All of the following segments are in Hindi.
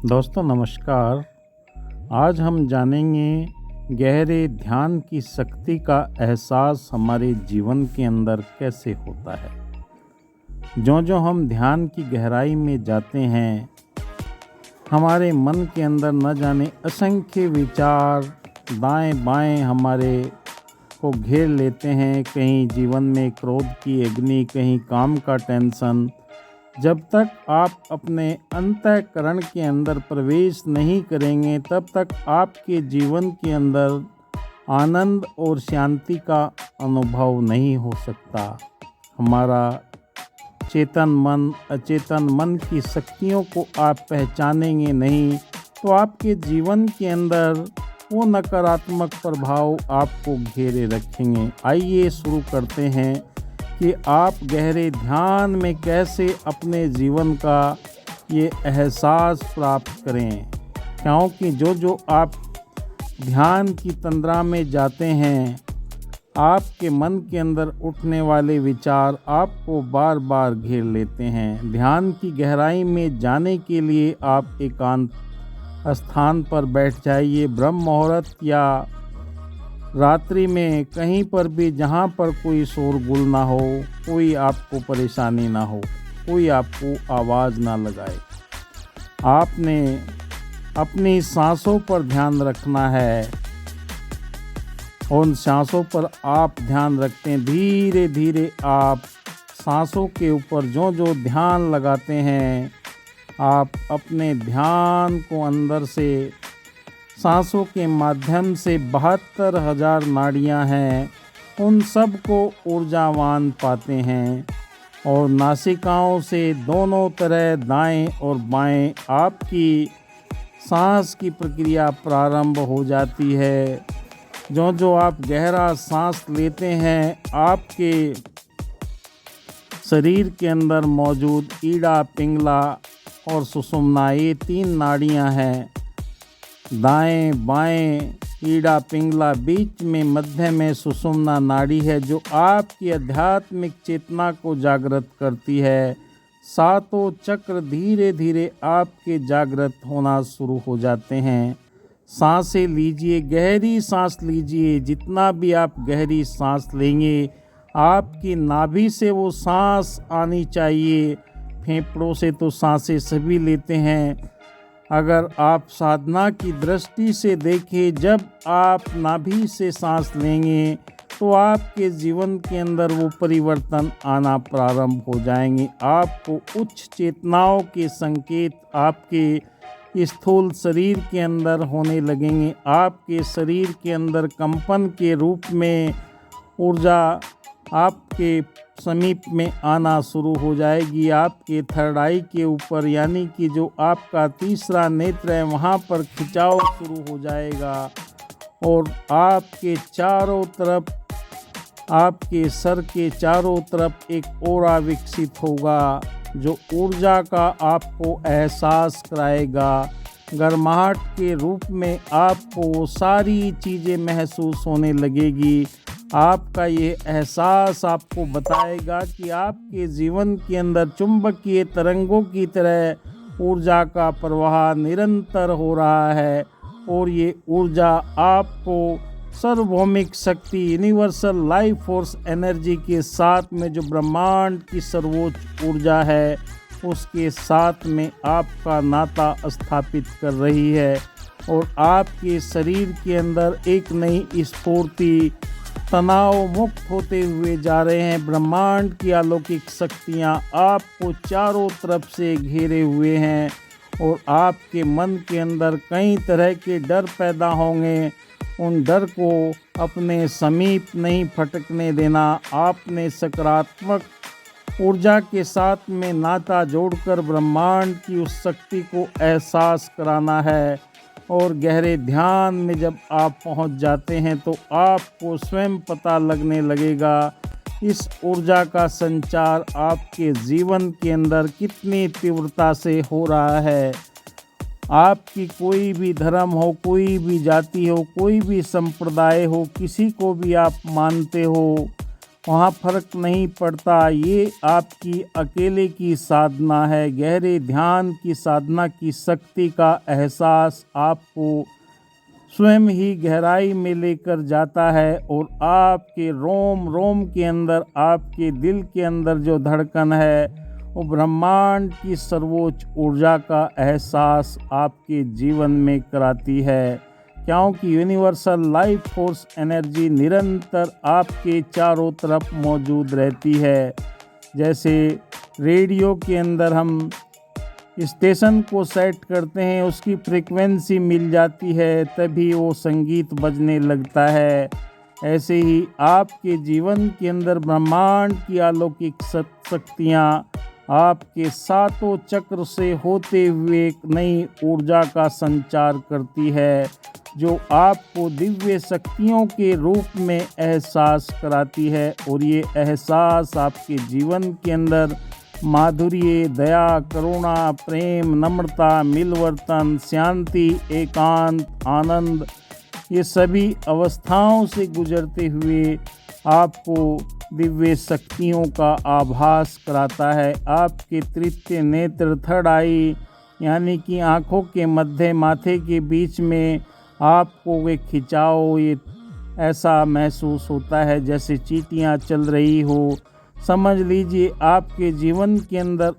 दोस्तों नमस्कार। आज हम जानेंगे गहरे ध्यान की शक्ति का एहसास हमारे जीवन के अंदर कैसे होता है। जो हम ध्यान की गहराई में जाते हैं, हमारे मन के अंदर न जाने असंख्य विचार दाएं बाएं हमारे को घेर लेते हैं। कहीं जीवन में क्रोध की अग्नि, कहीं काम का टेंशन। जब तक आप अपने अंतःकरण के अंदर प्रवेश नहीं करेंगे, तब तक आपके जीवन के अंदर आनंद और शांति का अनुभव नहीं हो सकता। हमारा चेतन मन अचेतन मन की शक्तियों को आप पहचानेंगे नहीं, तो आपके जीवन के अंदर वो नकारात्मक प्रभाव आपको घेरे रखेंगे। आइए शुरू करते हैं कि आप गहरे ध्यान में कैसे अपने जीवन का ये एहसास प्राप्त करें। क्योंकि जो आप ध्यान की तंद्रा में जाते हैं, आपके मन के अंदर उठने वाले विचार आपको बार बार घेर लेते हैं। ध्यान की गहराई में जाने के लिए आप एकांत स्थान पर बैठ जाइए। ब्रह्म मुहूर्त या रात्रि में कहीं पर भी, जहाँ पर कोई शोरगुल ना हो, कोई आपको परेशानी ना हो, कोई आपको आवाज़ ना लगाए। आपने अपनी सांसों पर ध्यान रखना है। उन सांसों पर आप ध्यान रखते हैं। धीरे धीरे आप सांसों के ऊपर जो ध्यान लगाते हैं, आप अपने ध्यान को अंदर से सांसों के माध्यम से 72,000 नाड़ियां हैं, उन सब को ऊर्जावान पाते हैं। और नासिकाओं से दोनों तरह दाएं और बाएं आपकी सांस की प्रक्रिया प्रारंभ हो जाती है। जो आप गहरा सांस लेते हैं, आपके शरीर के अंदर मौजूद ईड़ा, पिंगला और सुषुम्ना, ये 3 नाड़ियां हैं। दाएं बाएं ईड़ा पिंगला, बीच में मध्य में सुषुम्ना नाड़ी है, जो आपकी आध्यात्मिक चेतना को जागृत करती है। सातों चक्र धीरे धीरे आपके जागृत होना शुरू हो जाते हैं। सांसें लीजिए, गहरी सांस लीजिए। जितना भी आप गहरी सांस लेंगे, आपकी नाभि से वो सांस आनी चाहिए। फेफड़ों से तो सांसें सभी लेते हैं। अगर आप साधना की दृष्टि से देखें, जब आप नाभि से सांस लेंगे तो आपके जीवन के अंदर वो परिवर्तन आना प्रारंभ हो जाएंगे। आपको उच्च चेतनाओं के संकेत आपके स्थूल शरीर के अंदर होने लगेंगे। आपके शरीर के अंदर कंपन के रूप में ऊर्जा आपके समीप में आना शुरू हो जाएगी। आपके थर्ड आई के ऊपर, यानी कि जो आपका तीसरा नेत्र है, वहाँ पर खिंचाव शुरू हो जाएगा। और आपके चारों तरफ, आपके सर के चारों तरफ एक ऑरा विकसित होगा, जो ऊर्जा का आपको एहसास कराएगा। गर्माहट के रूप में आपको सारी चीज़ें महसूस होने लगेगी। आपका ये एहसास आपको बताएगा कि आपके जीवन के अंदर चुंबकीय तरंगों की तरह ऊर्जा का प्रवाह निरंतर हो रहा है। और ये ऊर्जा आपको सार्वभौमिक शक्ति, यूनिवर्सल लाइफ फोर्स एनर्जी के साथ में, जो ब्रह्मांड की सर्वोच्च ऊर्जा है, उसके साथ में आपका नाता स्थापित कर रही है। और आपके शरीर के अंदर एक नई स्फूर्ति, तनाव मुक्त होते हुए जा रहे हैं। ब्रह्मांड की अलौकिक शक्तियाँ आपको चारों तरफ से घेरे हुए हैं। और आपके मन के अंदर कई तरह के डर पैदा होंगे। उन डर को अपने समीप नहीं फटकने देना। आपने सकारात्मक ऊर्जा के साथ में नाता जोड़कर ब्रह्मांड की उस शक्ति को एहसास कराना है। और गहरे ध्यान में जब आप पहुंच जाते हैं, तो आपको स्वयं पता लगने लगेगा इस ऊर्जा का संचार आपके जीवन के अंदर कितनी तीव्रता से हो रहा है। आपकी कोई भी धर्म हो, कोई भी जाति हो, कोई भी संप्रदाय हो, किसी को भी आप मानते हो, वहाँ फर्क नहीं पड़ता। ये आपकी अकेले की साधना है। गहरे ध्यान की साधना की शक्ति का एहसास आपको स्वयं ही गहराई में लेकर जाता है और आपके रोम रोम के अंदर, आपके दिल के अंदर जो धड़कन है, वो ब्रह्मांड की सर्वोच्च ऊर्जा का एहसास आपके जीवन में कराती है, क्योंकि यूनिवर्सल लाइफ फोर्स एनर्जी निरंतर आपके चारों तरफ मौजूद रहती है। जैसे रेडियो के अंदर हम स्टेशन को सेट करते हैं, उसकी फ्रीक्वेंसी मिल जाती है, तभी वो संगीत बजने लगता है। ऐसे ही आपके जीवन के अंदर ब्रह्मांड की अलौकिक शक्तियाँ आपके सातों चक्र से होते हुए एक नई ऊर्जा का संचार करती है, जो आपको दिव्य शक्तियों के रूप में एहसास कराती है। और ये एहसास आपके जीवन के अंदर माधुर्य, दया, करुणा, प्रेम, नम्रता, मिलवर्तन, शांति, एकांत, आनंद, ये सभी अवस्थाओं से गुजरते हुए आपको दिव्य शक्तियों का आभास कराता है। आपके तृतीय नेत्र, थर्ड आई, यानी कि आँखों के मध्य माथे के बीच में आपको एक खिंचाव, ये ऐसा महसूस होता है जैसे चींटियाँ चल रही हो। समझ लीजिए आपके जीवन के अंदर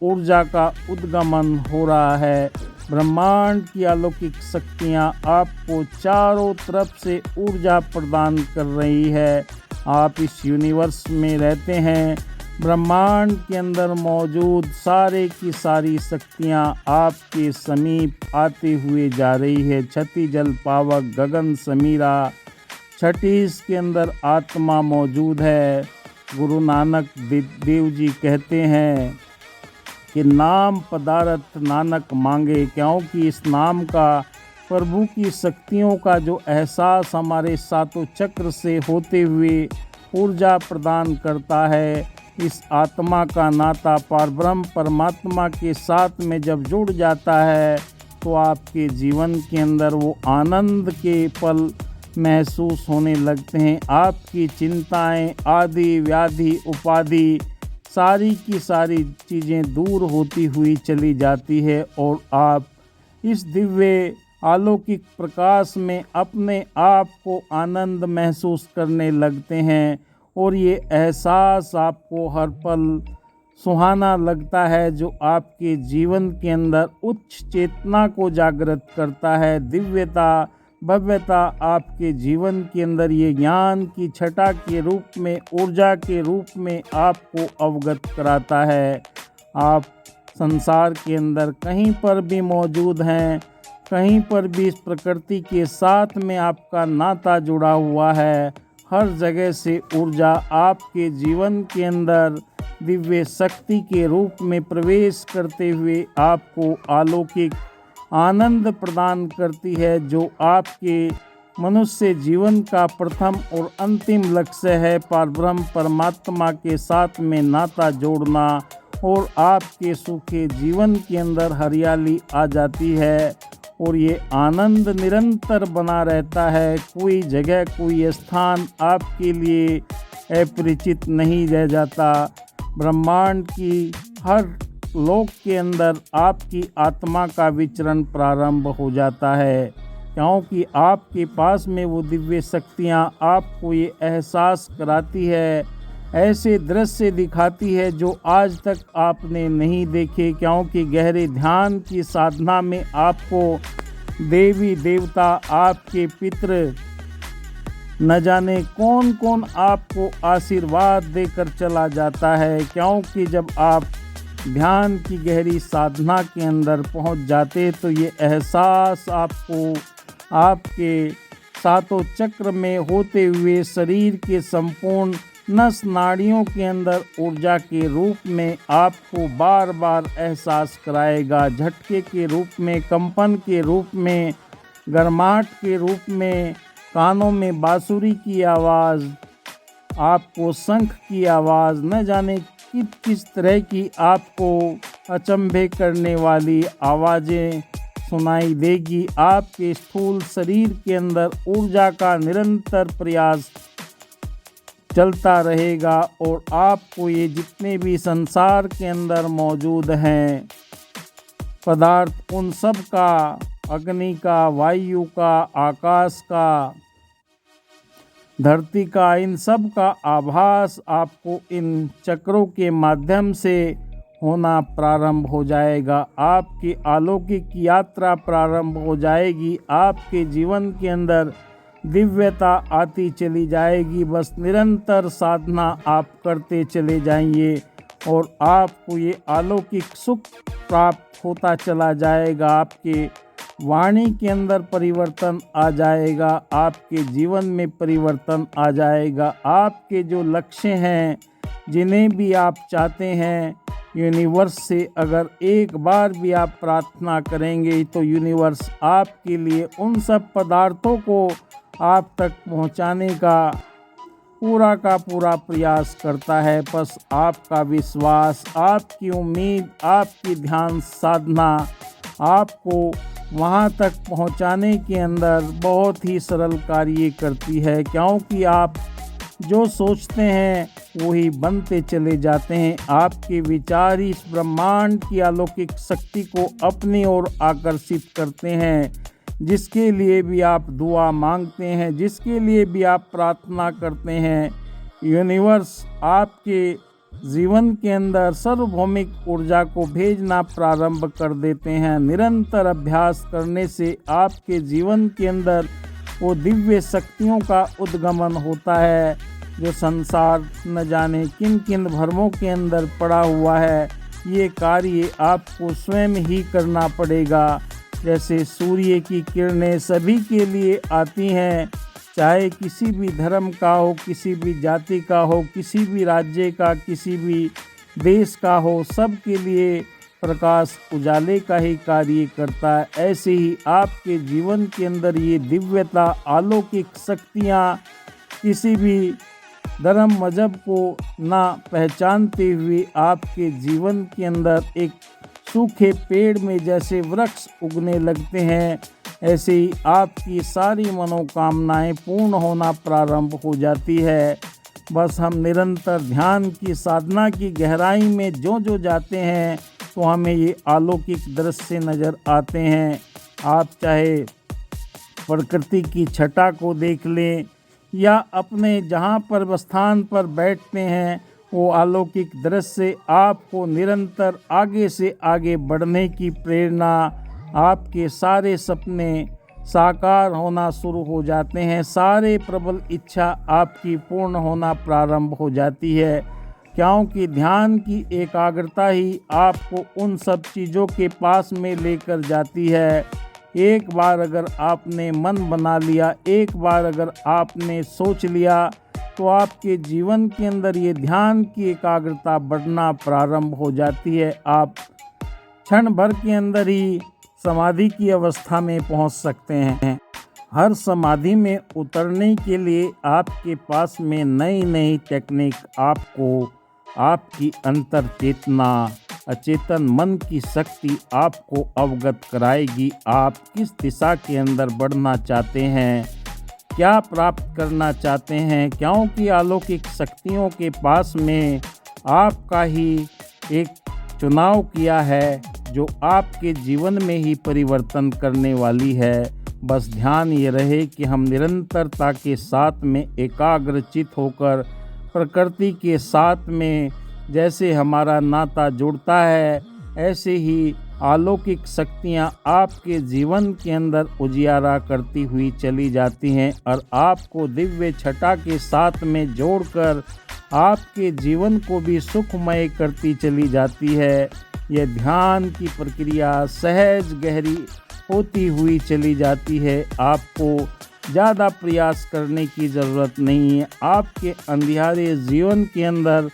ऊर्जा का उद्गमन हो रहा है। ब्रह्मांड की अलौकिक शक्तियाँ आपको चारों तरफ से ऊर्जा प्रदान कर रही है। आप इस यूनिवर्स में रहते हैं। ब्रह्मांड के अंदर मौजूद सारे की सारी शक्तियाँ आपके समीप आते हुए जा रही है। छठी जल पावक गगन समीरा, छठी इसके अंदर आत्मा मौजूद है। गुरु नानक देव जी कहते हैं कि नाम पदारथ नानक मांगे, क्योंकि इस नाम का, प्रभु की शक्तियों का जो एहसास हमारे सातों चक्र से होते हुए ऊर्जा प्रदान करता है। इस आत्मा का नाता परब्रह्म परमात्मा के साथ में जब जुड़ जाता है तो आपके जीवन के अंदर वो आनंद के पल महसूस होने लगते हैं। आपकी चिंताएं, आदि व्याधि उपाधि, सारी की सारी चीज़ें दूर होती हुई चली जाती है और आप इस दिव्य अलौकिक प्रकाश में अपने आप को आनंद महसूस करने लगते हैं। और ये एहसास आपको हर पल सुहाना लगता है, जो आपके जीवन के अंदर उच्च चेतना को जागृत करता है। दिव्यता, भव्यता आपके जीवन के अंदर ये ज्ञान की छटा के रूप में, ऊर्जा के रूप में आपको अवगत कराता है। आप संसार के अंदर कहीं पर भी मौजूद हैं, कहीं पर भी इस प्रकृति के साथ में आपका नाता जुड़ा हुआ है। हर जगह से ऊर्जा आपके जीवन के अंदर दिव्य शक्ति के रूप में प्रवेश करते हुए आपको अलौकिक आनंद प्रदान करती है, जो आपके मनुष्य जीवन का प्रथम और अंतिम लक्ष्य है। परब्रह्म परमात्मा के साथ में नाता जोड़ना, और आपके सूखे जीवन के अंदर हरियाली आ जाती है और ये आनंद निरंतर बना रहता है। कोई जगह, कोई स्थान आपके लिए अपरिचित नहीं रह जाता। ब्रह्मांड की हर लोक के अंदर आपकी आत्मा का विचरण प्रारंभ हो जाता है, क्योंकि आपके पास में वो दिव्य शक्तियाँ आपको ये एहसास कराती है, ऐसे दृश्य दिखाती है जो आज तक आपने नहीं देखे। क्योंकि गहरे ध्यान की साधना में आपको देवी देवता, आपके पितृ, न जाने कौन कौन आपको आशीर्वाद देकर चला जाता है। क्योंकि जब आप ध्यान की गहरी साधना के अंदर पहुंच जाते तो ये एहसास आपको आपके सातों चक्र में होते हुए शरीर के संपूर्ण नस नाड़ियों के अंदर ऊर्जा के रूप में आपको बार बार एहसास कराएगा। झटके के रूप में, कंपन के रूप में, गर्माहट के रूप में, कानों में बांसुरी की आवाज़, आपको शंख की आवाज़, न जाने किस तरह की आपको अचंभे करने वाली आवाज़ें सुनाई देगी। आपके स्थूल शरीर के अंदर ऊर्जा का निरंतर प्रयास चलता रहेगा और आपको ये जितने भी संसार के अंदर मौजूद हैं पदार्थ, उन सब का, अग्नि का, वायु का, आकाश का, धरती का, इन सब का आभास आपको इन चक्रों के माध्यम से होना प्रारंभ हो जाएगा। आपकी अलौकिक यात्रा प्रारंभ हो जाएगी। आपके जीवन के अंदर दिव्यता आती चली जाएगी। बस निरंतर साधना आप करते चले जाइए और आपको ये अलौकिक सुख प्राप्त होता चला जाएगा। आपके वाणी के अंदर परिवर्तन आ जाएगा, आपके जीवन में परिवर्तन आ जाएगा। आपके जो लक्ष्य हैं, जिन्हें भी आप चाहते हैं, यूनिवर्स से अगर एक बार भी आप प्रार्थना करेंगे तो यूनिवर्स आपके लिए उन सब पदार्थों को आप तक पहुंचाने का पूरा प्रयास करता है। बस आपका विश्वास, आपकी उम्मीद, आपकी ध्यान साधना आपको वहाँ तक पहुँचाने के अंदर बहुत ही सरल कार्य करती है, क्योंकि आप जो सोचते हैं वही बनते चले जाते हैं। आपके विचार इस ब्रह्मांड की अलौकिक शक्ति को अपनी ओर आकर्षित करते हैं। जिसके लिए भी आप दुआ मांगते हैं, जिसके लिए भी आप प्रार्थना करते हैं, यूनिवर्स आपके जीवन के अंदर सार्वभौमिक ऊर्जा को भेजना प्रारंभ कर देते हैं। निरंतर अभ्यास करने से आपके जीवन के अंदर वो दिव्य शक्तियों का उद्गमन होता है जो संसार न जाने किन किन भ्रमों के अंदर पड़ा हुआ है। ये कार्य आपको स्वयं ही करना पड़ेगा। जैसे सूर्य की किरणें सभी के लिए आती हैं, चाहे किसी भी धर्म का हो, किसी भी जाति का हो, किसी भी राज्य का, किसी भी देश का हो, सब के लिए प्रकाश उजाले का ही कार्य करता है। ऐसे ही आपके जीवन के अंदर ये दिव्यता, अलौकिक शक्तियाँ किसी भी धर्म मजहब को ना पहचानते हुए आपके जीवन के अंदर एक सूखे पेड़ में जैसे वृक्ष उगने लगते हैं, ऐसे ही आपकी सारी मनोकामनाएं पूर्ण होना प्रारंभ हो जाती है। बस हम निरंतर ध्यान की साधना की गहराई में जो जाते हैं तो हमें ये अलौकिक दृश्य नज़र आते हैं। आप चाहे प्रकृति की छटा को देख लें या अपने जहाँ पर स्थान पर बैठते हैं, वो अलौकिक दृश्य आपको निरंतर आगे से आगे बढ़ने की प्रेरणा, आपके सारे सपने साकार होना शुरू हो जाते हैं। सारे प्रबल इच्छा आपकी पूर्ण होना प्रारंभ हो जाती है, क्योंकि ध्यान की एकाग्रता ही आपको उन सब चीज़ों के पास में लेकर जाती है। एक बार अगर आपने मन बना लिया, एक बार अगर आपने सोच लिया, तो आपके जीवन के अंदर ये ध्यान की एकाग्रता बढ़ना प्रारंभ हो जाती है। आप क्षण भर के अंदर ही समाधि की अवस्था में पहुंच सकते हैं। हर समाधि में उतरने के लिए आपके पास में नई नई टेक्निक आपको आपकी अंतर चेतना, अचेतन मन की शक्ति आपको अवगत कराएगी। आप किस दिशा के अंदर बढ़ना चाहते हैं, क्या प्राप्त करना चाहते हैं, क्योंकि अलौकिक शक्तियों के पास में आपका ही एक चुनाव किया है जो आपके जीवन में ही परिवर्तन करने वाली है। बस ध्यान ये रहे कि हम निरंतरता के साथ में एकाग्रचित होकर प्रकृति के साथ में जैसे हमारा नाता जुड़ता है, ऐसे ही अलौकिक शक्तियाँ आपके जीवन के अंदर उजियारा करती हुई चली जाती हैं और आपको दिव्य छटा के साथ में जोड़कर आपके जीवन को भी सुखमय करती चली जाती है। यह ध्यान की प्रक्रिया सहज गहरी होती हुई चली जाती है। आपको ज़्यादा प्रयास करने की ज़रूरत नहीं है। आपके अंधियारे जीवन के अंदर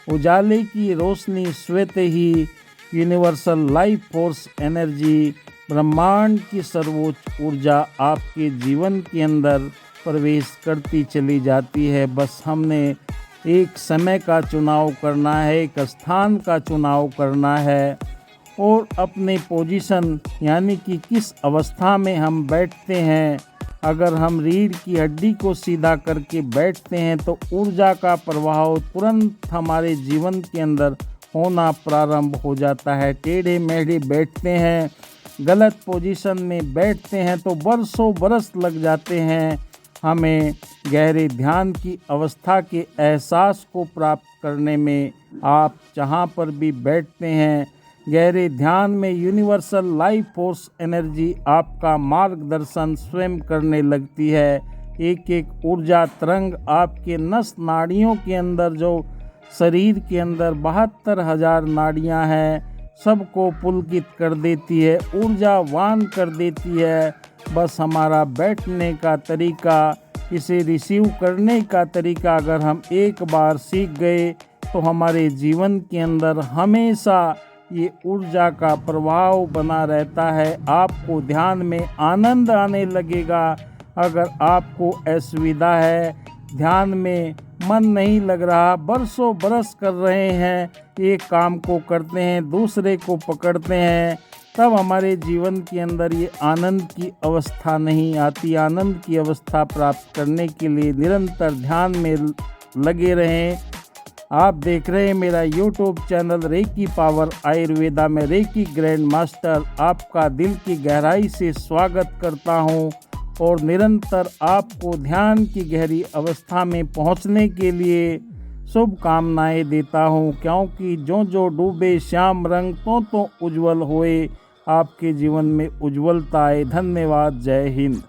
उजाले की रोशनी स्वतः ही यूनिवर्सल लाइफ फोर्स एनर्जी, ब्रह्मांड की सर्वोच्च ऊर्जा आपके जीवन के अंदर प्रवेश करती चली जाती है। बस हमने एक समय का चुनाव करना है, एक स्थान का चुनाव करना है और अपने पोजीशन यानी कि किस अवस्था में हम बैठते हैं अगर हम रीढ़ की हड्डी को सीधा करके बैठते हैं तो ऊर्जा का प्रवाह तुरंत हमारे जीवन के अंदर होना प्रारंभ हो जाता है। टेढ़े मेढ़े बैठते हैं, गलत पोजीशन में बैठते हैं तो बरसों बरस लग जाते हैं हमें गहरे ध्यान की अवस्था के एहसास को प्राप्त करने में। आप जहाँ पर भी बैठते हैं, गहरे ध्यान में यूनिवर्सल लाइफ फोर्स एनर्जी आपका मार्गदर्शन स्वयं करने लगती है। एक एक ऊर्जा तरंग आपके नस नाड़ियों के अंदर, जो शरीर के अंदर 72,000 नाड़ियाँ हैं, सबको पुलकित कर देती है, ऊर्जावान कर देती है। बस हमारा बैठने का तरीका, इसे रिसीव करने का तरीका अगर हम एक बार सीख गए तो हमारे जीवन के अंदर हमेशा ये ऊर्जा का प्रभाव बना रहता है। आपको ध्यान में आनंद आने लगेगा। अगर आपको असुविधा है, ध्यान में मन नहीं लग रहा, बरसों बरस कर रहे हैं, एक काम को करते हैं दूसरे को पकड़ते हैं, तब हमारे जीवन के अंदर ये आनंद की अवस्था नहीं आती। आनंद की अवस्था प्राप्त करने के लिए निरंतर ध्यान में लगे रहें। आप देख रहे हैं मेरा YouTube channel reiki power Ayurveda में रेकी ग्रैंड मास्टर आपका दिल की गहराई से स्वागत करता हूं और निरंतर आपको ध्यान की गहरी अवस्था में पहुंचने के लिए शुभकामनाएं देता हूं, क्योंकि जो जो डूबे श्याम रंग तो उज्जवल होए, आपके जीवन में उज्ज्वलता आए। धन्यवाद। जय हिंद।